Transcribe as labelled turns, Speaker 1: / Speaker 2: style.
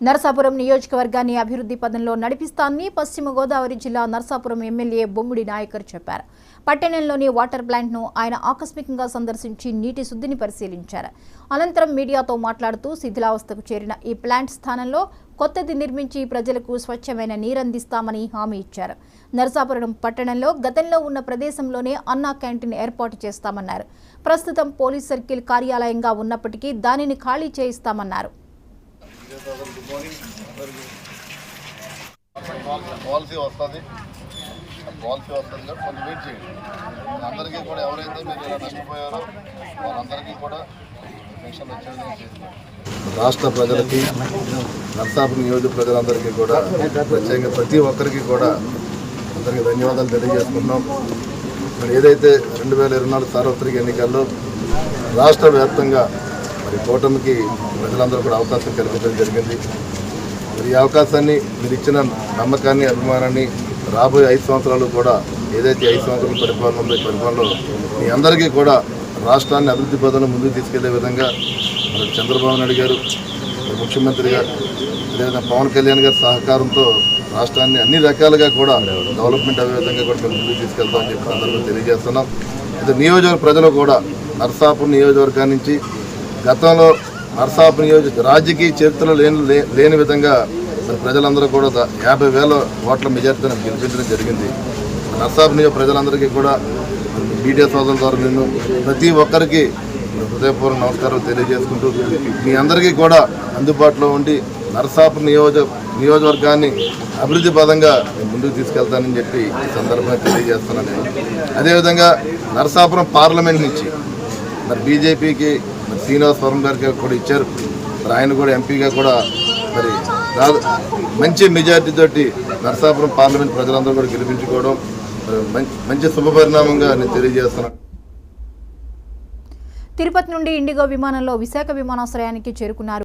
Speaker 1: నరసాపురం నియోజకవర్గాన్ని అభివృద్ధి పదంలో నడిపిస్తానని పశ్చిమ గోదావరి జిల్లా నరసాపురం ఎమ్మెల్యే బొమ్మిడి నాయకర్ చెప్పారు. పట్టణంలోని వాటర్ ప్లాంట్ను ఆయన ఆకస్మికంగా సందర్శించి నీటి శుద్ధిని పరిశీలించారు. అనంతరం మీడియాతో మాట్లాడుతూ శిథిలావస్థకు చేరిన ఈ ప్లాంట్ స్థానంలో కొత్తది నిర్మించి ప్రజలకు స్వచ్ఛమైన నీరందిస్తామని హామీ ఇచ్చారు. నరసాపురం పట్టణంలో గతంలో ఉన్న ప్రదేశంలోనే అన్నా క్యాంటీన్ ఏర్పాటు చేస్తామన్నారు. ప్రస్తుతం పోలీస్ సర్కిల్ కార్యాలయంగా ఉన్నప్పటికీ దానిని ఖాళీ చేయిస్తామన్నారు.
Speaker 2: పాలసీ వస్తుంది కొంచెం వెయిట్ చేయండి. అందరికీ కూడా ఎవరైతే మీరు ఇలా నష్టపోయారో వాళ్ళందరికీ కూడా పెన్షన్ వచ్చేది. రాష్ట్ర ప్రజలకి నరసాపురం నియోజక ప్రజలందరికీ కూడా ప్రత్యేకంగా ప్రతి ఒక్కరికి కూడా అందరికీ ధన్యవాదాలు తెలియజేసుకుంటున్నాం. మరి ఏదైతే 2024 సార్వత్రిక ఎన్నికల్లో రాష్ట్ర వ్యాప్తంగా మరి కూటమికి ప్రజలందరూ కూడా అవకాశం కల్పించడం జరిగింది. మరి ఈ అవకాశాన్ని మీరు ఇచ్చిన నమ్మకాన్ని అభిమానాన్ని రాబోయే 5 సంవత్సరాలు కూడా ఏదైతే 5 సంవత్సరాల పరిపాలన ఉందో ఈ పరిపాలనలో మీ అందరికీ కూడా రాష్ట్రాన్ని అభివృద్ధి పదంలో ముందుకు తీసుకెళ్లే విధంగా మరి చంద్రబాబు నాయుడు గారు ముఖ్యమంత్రిగా లేదా పవన్ కళ్యాణ్ గారి సహకారంతో రాష్ట్రాన్ని అన్ని రకాలుగా కూడా డెవలప్మెంట్ అయ్యే విధంగా కూడా మేము ముందుకు తీసుకెళ్తామని చెప్పి అందరూ తెలియజేస్తున్నాం. అయితే నియోజకవర్గ ప్రజలు కూడా నరసాపురం నియోజకవర్గం నుంచి గతంలో నరసాపురం రాజకీయ చరిత్రలో లేని విధంగా మరి ప్రజలందరూ కూడా 50,000 ఓట్ల మెజార్టీని గెలిపించడం జరిగింది. నరసాపురం నియోజక ప్రజలందరికీ కూడా మీడియా సోదరుల ద్వారా నేను ప్రతి ఒక్కరికి హృదయపూర్వక నమస్కారాలు తెలియజేసుకుంటూ మీ అందరికీ కూడా అందుబాటులో ఉండి నరసాపురం నియోజకవర్గాన్ని అభివృద్ధి పదంగా ముందుకు తీసుకెళ్తానని చెప్పి ఈ సందర్భంగా తెలియజేస్తున్నాను. అదేవిధంగా నరసాపురం పార్లమెంట్ నుంచి మరి బీజేపీకి శ్రీనివాసవరం గారికి కూడా ఇచ్చారు. మరి ఆయన కూడా ఎంపీగా కూడా మరి మంచి మెజార్టీ తోటి నరసాపురం పార్లమెంట్ ప్రజలందరూ కూడా గెలిపించుకోవడం మంచి శుభపరిణామంగా నేను తెలియజేస్తున్నాను.
Speaker 1: తిరుపతి నుండి ఇండిగో విమానంలో విశాఖ విమానాశ్రయానికి చేరుకున్నారు.